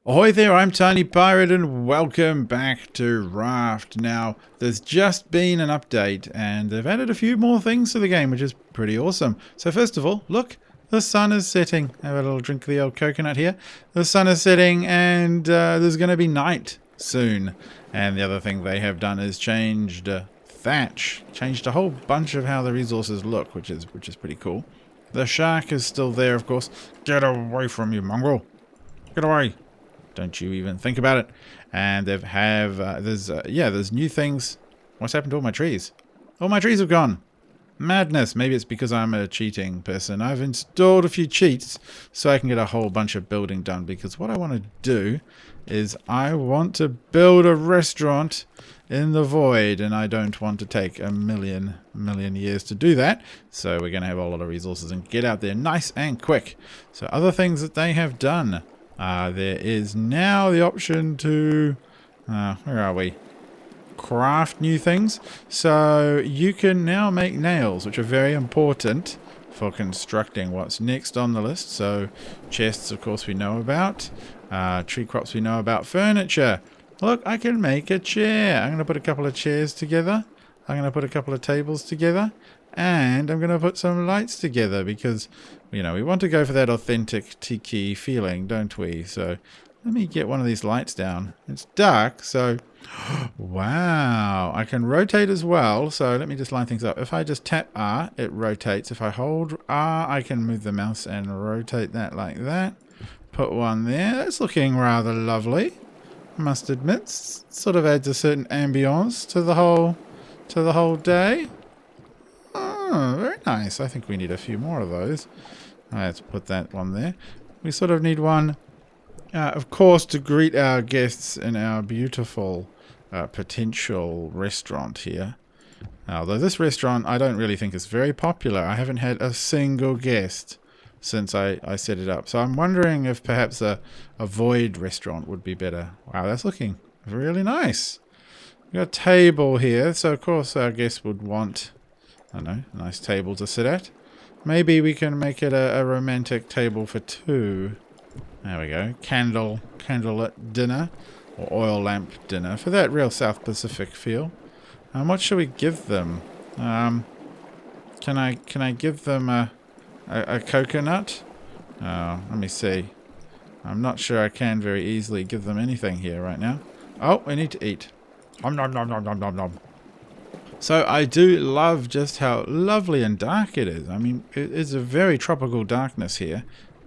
Ahoy there, I'm Tiny Pirate and welcome back to Raft. Now, there's just been an update and they've added a few more things to the game, which is pretty awesome. So first of all, look, the sun is setting. Have a little drink of the old coconut here. The sun is setting and there's going to be night soon. And the other thing they have done is changed thatch. Changed a whole bunch of how the resources look, which is pretty cool. The shark is still there, of course. Get away from you, mongrel. Get away. Don't you even think about it. And there's new things. What's happened to all my trees? All my trees have gone. Madness. Maybe it's because I'm a cheating person. I've installed a few cheats so I can get a whole bunch of building done. Because what I want to do is I want to build a restaurant in the void. And I don't want to take a million years to do that. So we're going to have a lot of resources and get out there nice and quick. So other things that they have done. There is now the option to, where are we? Craft new things. So you can now make nails, which are very important for constructing what's next on the list. So chests, of course, we know about. Tree crops we know about. Furniture. Look, I can make a chair. I'm going to put a couple of chairs together. I'm going to put a couple of tables together. And I'm going to put some lights together because, you know, we want to go for that authentic tiki feeling, don't we? So let me get one of these lights down. It's dark, so wow. I can rotate as well. So let me just line things up. If I just tap R, it rotates. If I hold R, I can move the mouse and rotate that like that. Put one there. That's looking rather lovely, I must admit. Sort of adds a certain ambience to the whole day. Oh, very nice. I think we need a few more of those. Let's put that one there. We sort of need one, of course, to greet our guests in our beautiful potential restaurant here. Although this restaurant I don't really think is very popular. I haven't had a single guest since I set it up. So I'm wondering if perhaps a void restaurant would be better. Wow, that's looking really nice. We've got a table here. So, of course, our guests would want... I don't know, a nice table to sit at. Maybe we can make it a romantic table for two. There we go. Candlelit dinner. Or oil lamp dinner. For that real South Pacific feel. What should we give them? Can I give them a coconut? Let me see. I'm not sure I can very easily give them anything here right now. Oh, we need to eat. Nom nom nom nom nom nom nom. So I do love just how lovely and dark it is. I mean, it is a very tropical darkness here.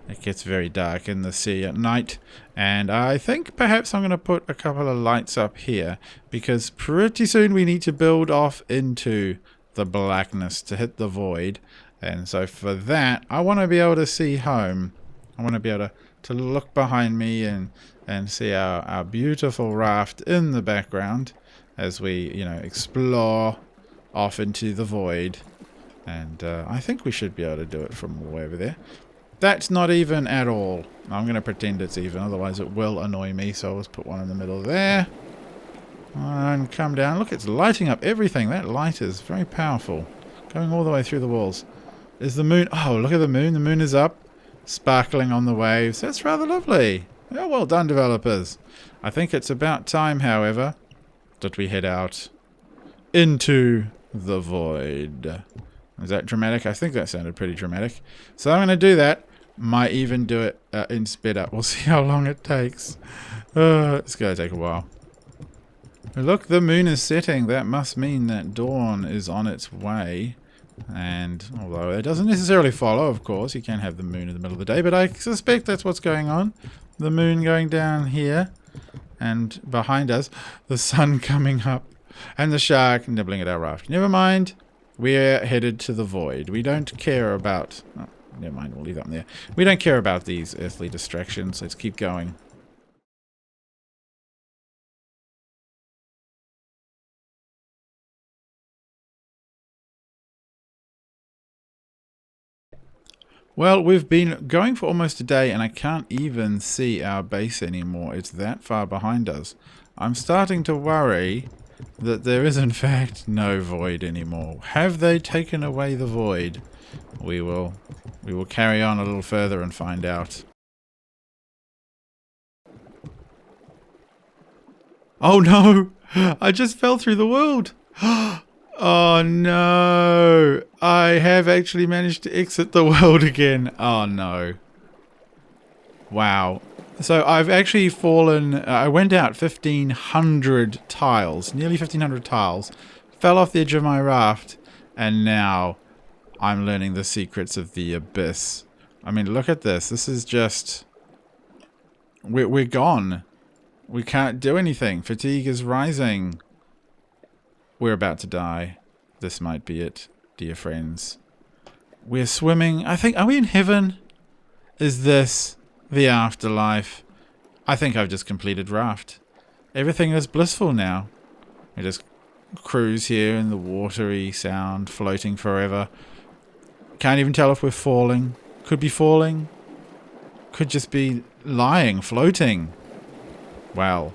It gets very dark in the sea at night. And I think perhaps I'm going to put a couple of lights up here. Because pretty soon we need to build off into the blackness to hit the void. And so for that, I want to be able to see home. I want to be able to look behind me and see our beautiful raft in the background. As we, you know, explore off into the void. And I think we should be able to do it from way over there. That's not even at all. I'm going to pretend it's even, otherwise it will annoy me. So let's put one in the middle there. And come down. Look, it's lighting up everything. That light is very powerful. Going all the way through the walls. Is the moon... Oh, look at the moon. The moon is up. Sparkling on the waves. That's rather lovely. Oh, well done, developers. I think it's about time, however... that we head out into the void. Is that dramatic? I think that sounded pretty dramatic. So I'm going to do that. Might even do it in sped up. We'll see how long it takes. It's going to take a while. Look, the moon is setting. That must mean that dawn is on its way. And although it doesn't necessarily follow, of course, you can have the moon in the middle of the day. But I suspect that's what's going on. The moon going down here. And behind us, the sun coming up. And the shark nibbling at our raft. Never mind. We're headed to the void. We don't care about... Oh, never mind. We'll leave that there. We don't care about these earthly distractions. Let's keep going. Well, we've been going for almost a day and I can't even see our base anymore. It's that far behind us. I'm starting to worry that there is in fact no void anymore. Have they taken away the void? We will carry on a little further and find out. Oh no! I just fell through the world! Oh no! I have actually managed to exit the world again. Oh no. Wow. So I've actually fallen, I went out 1,500 tiles, nearly 1,500 tiles, fell off the edge of my raft, and now I'm learning the secrets of the abyss. I mean, look at this. This is just... We're gone. We can't do anything. Fatigue is rising. We're about to die. This might be it, dear friends. We're swimming. I think... Are we in heaven? Is this the afterlife? I think I've just completed Raft. Everything is blissful now. We just cruise here in the watery sound, floating forever. Can't even tell if we're falling. Could be falling. Could just be lying, floating. Well,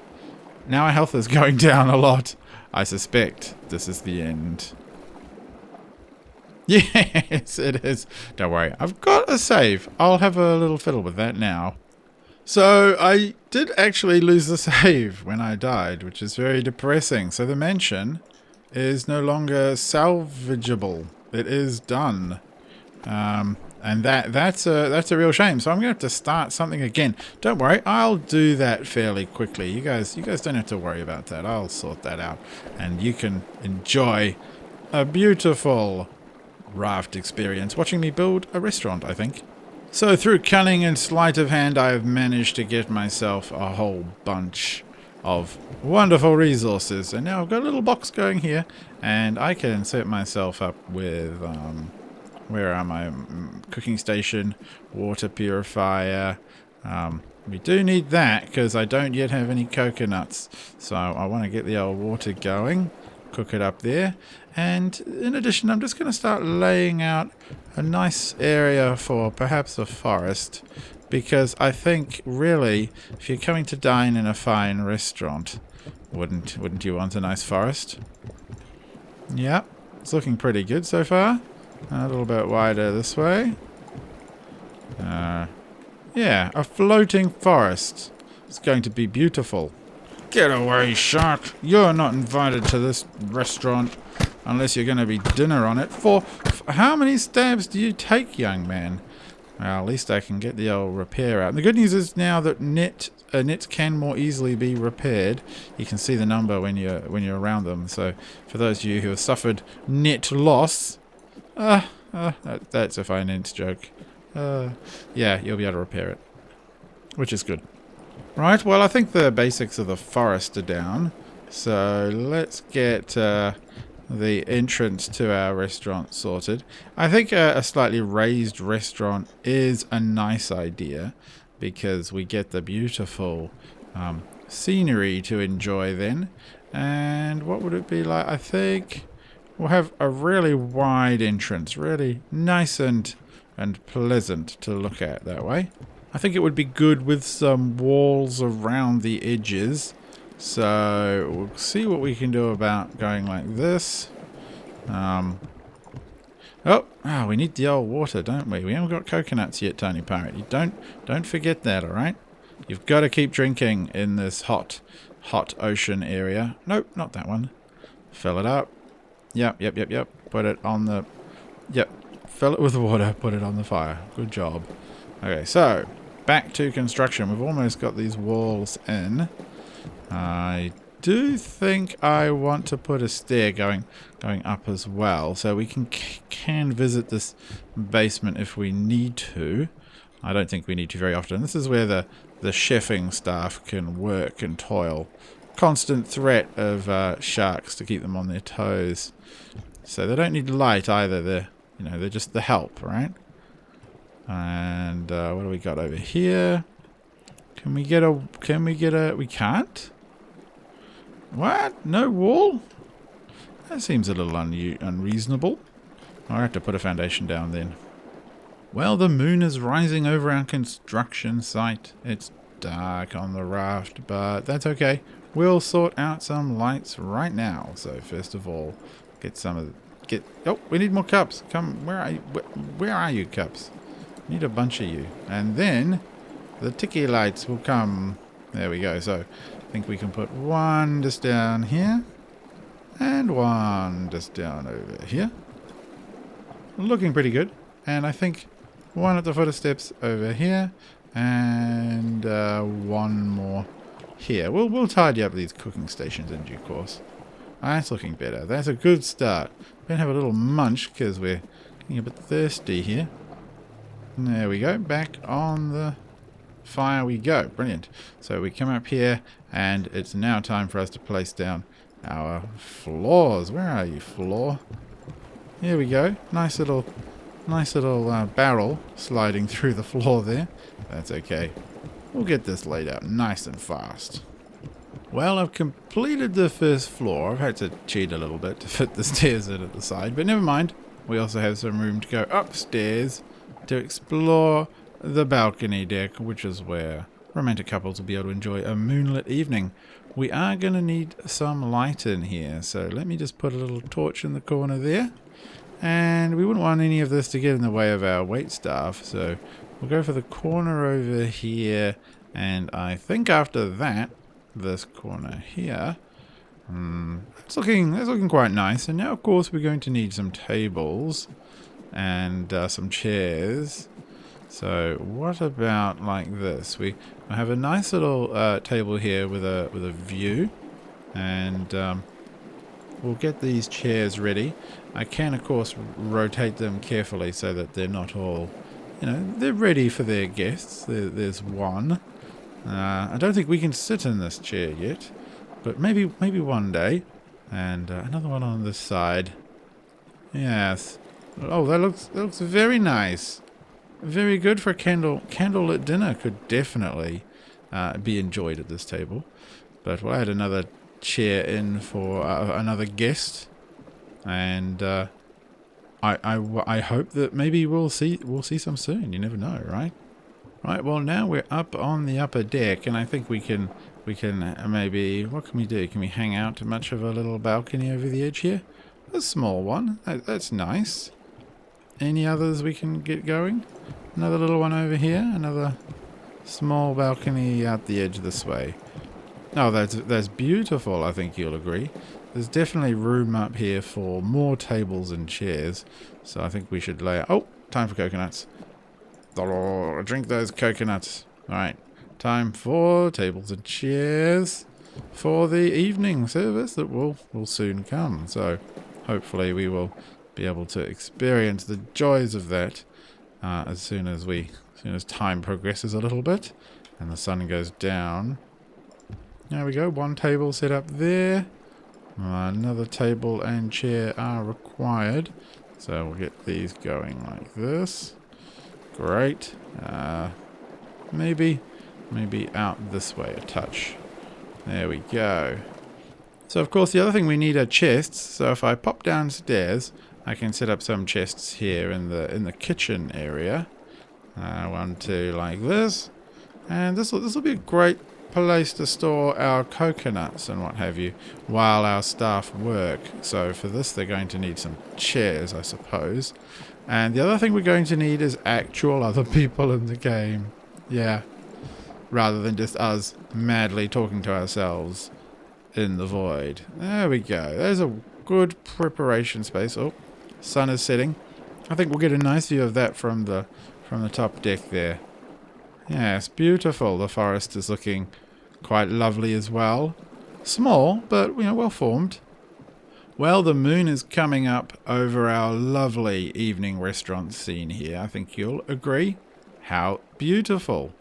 now our health is going down a lot. I suspect this is the end. Yes, it is. Don't worry. I've got a save. I'll have a little fiddle with that now. So I did actually lose the save when I died, which is very depressing. So the mansion is no longer salvageable. It is done. And that's a real shame. So I'm gonna have to start something again. Don't worry, I'll do that fairly quickly. You guys don't have to worry about that. I'll sort that out, and you can enjoy a beautiful Raft experience watching me build a restaurant, I think. So through cunning and sleight of hand, I have managed to get myself a whole bunch of wonderful resources, and now I've got a little box going here, and I can set myself up with where am I? Cooking station, water purifier. We do need that because I don't yet have any coconuts. So I want to get the old water going, cook it up there. And in addition, I'm just going to start laying out a nice area for perhaps a forest. Because I think really, if you're coming to dine in a fine restaurant, wouldn't you want a nice forest? Yeah, it's looking pretty good so far. A little bit wider this way. Yeah, a floating forest. It's going to be beautiful. Get away, shark. You're not invited to this restaurant unless you're going to be dinner on it. For how many stabs do you take, young man? Well, at least I can get the old repair out. And the good news is now that nets can more easily be repaired. You can see the number when you're around them. So for those of you who have suffered net loss... that's a finance joke. Yeah, you'll be able to repair it, which is good. Right, well, I think the basics of the forest are down. So let's get the entrance to our restaurant sorted. I think a slightly raised restaurant is a nice idea because we get the beautiful scenery to enjoy then. And what would it be like? I think... we'll have a really wide entrance, really nice and pleasant to look at that way. I think it would be good with some walls around the edges. So we'll see what we can do about going like this. We need the old water, don't we? We haven't got coconuts yet, Tony Pirate. You don't forget that, all right? You've got to keep drinking in this hot ocean area. Nope, not that one. Fill it up. Yep. Put it on the... Yep. Fill it with water. Put it on the fire. Good job. Okay, so... back to construction. We've almost got these walls in. I do think I want to put a stair going up as well. So we can visit this basement if we need to. I don't think we need to very often. This is where the chefing staff can work and toil. Constant threat of sharks to keep them on their toes. So they don't need light either. They're just the help, right? And what do we got over here? Can we get a? We can't. What? No wall? That seems a little unreasonable. I'll have to put a foundation down then. Well, the moon is rising over our construction site. It's dark on the raft, but that's okay. We'll sort out some lights right now. So first of all, oh, we need more cups. Come, where are you, cups? We need a bunch of you. And then the tiki lights will come. There we go. So I think we can put one just down here. And one just down over here. Looking pretty good. And I think one at the foot of steps over here. And one more here. We'll tidy up these cooking stations in due course. That's looking better. That's a good start. We're going to have a little munch because we're getting a bit thirsty here. There we go. Back on the fire we go. Brilliant. So we come up here and it's now time for us to place down our floors. Where are you, floor? Here we go. Nice little barrel sliding through the floor there. That's okay. We'll get this laid out nice and fast. Well, I've completed the first floor. I've had to cheat a little bit to fit the stairs in at the side, but never mind. We also have some room to go upstairs to explore the balcony deck, which is where romantic couples will be able to enjoy a moonlit evening. We are going to need some light in here, so let me just put a little torch in the corner there. And we wouldn't want any of this to get in the way of our waitstaff, so we'll go for the corner over here, and I think after that, this corner here, that's looking quite nice. And now, of course, we're going to need some tables and some chairs. So what about like this? We have a nice little table here with a view, and we'll get these chairs ready. I can, of course, rotate them carefully so that they're not all, they're ready for their guests. There's one. I don't think we can sit in this chair yet, but maybe one day. And another one on this side. Yes. Oh, that looks very nice. Very good for a candlelit dinner. Could definitely be enjoyed at this table. But we'll add another chair in for another guest, and I hope that maybe we'll see some soon. You never know, right? Right. Well, now we're up on the upper deck, and I think we can maybe, what can we do? Can we hang out to much of a little balcony over the edge here? A small one. That's nice. Any others we can get going? Another little one over here. Another small balcony out the edge this way. Oh, that's beautiful, I think you'll agree. There's definitely room up here for more tables and chairs. So I think we should lay out... Oh, time for coconuts. Oh, drink those coconuts. Alright, time for tables and chairs for the evening service that will soon come. So hopefully we will be able to experience the joys of that as soon as time progresses a little bit and the sun goes down. There we go, one table set up there. Another table and chair are required. So we'll get these going like this. Great. Maybe out this way a touch. There we go. So of course the other thing we need are chests. So if I pop downstairs, I can set up some chests here in the kitchen area. One, two, like this. And this will be a great place to store our coconuts and what have you while our staff work. So for this they're going to need some chairs, I suppose. And the other thing we're going to need is actual other people in the game. Yeah. Rather than just us madly talking to ourselves in the void. There we go. There's a good preparation space. Oh, sun is setting. I think we'll get a nice view of that from the top deck there. Yes, beautiful. The forest is looking quite lovely as well. Small, but well formed. Well, the moon is coming up over our lovely evening restaurant scene here. I think you'll agree. How beautiful.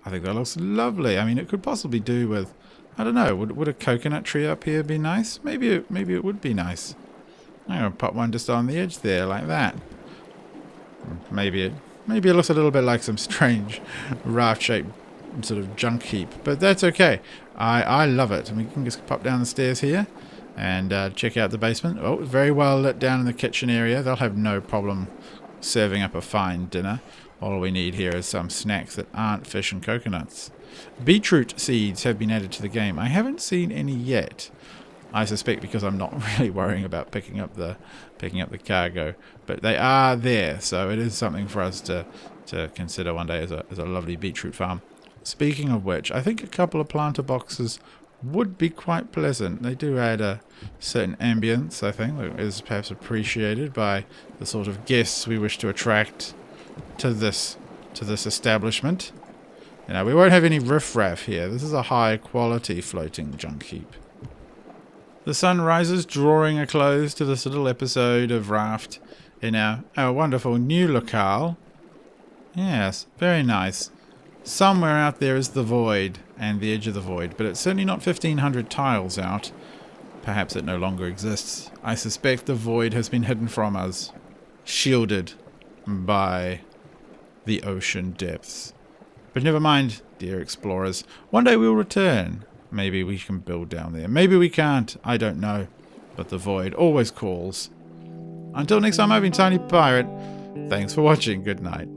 I think that looks lovely. I mean, it could possibly do with, I don't know, would a coconut tree up here be nice? Maybe it would be nice. I'm going to pop one just on the edge there, like that. Maybe it looks a little bit like some strange raft-shaped sort of junk heap, but that's okay. I love it. And we can just pop down the stairs here and check out the basement. Oh, very well lit down in the kitchen area. They'll have no problem serving up a fine dinner. All we need here is some snacks that aren't fish and coconuts. Beetroot seeds have been added to the game. I haven't seen any yet. I suspect because I'm not really worrying about picking up the cargo, but they are there, so it is something for us to consider one day as a lovely beetroot farm. Speaking of which, I think a couple of planter boxes would be quite pleasant. They do add a certain ambience, I think, that is perhaps appreciated by the sort of guests we wish to attract to this establishment. You know, we won't have any riffraff here. This is a high quality floating junk heap. The sun rises, drawing a close to this little episode of Raft in our wonderful new locale. Yes, very nice. Somewhere out there is the void and the edge of the void, but it's certainly not 1,500 tiles out. Perhaps it no longer exists. I suspect the void has been hidden from us, shielded by the ocean depths. But never mind, dear explorers. One day we'll return. Maybe we can build down there. Maybe we can't. I don't know. But the void always calls. Until next time, I've been Tiny Pirate. Thanks for watching. Good night.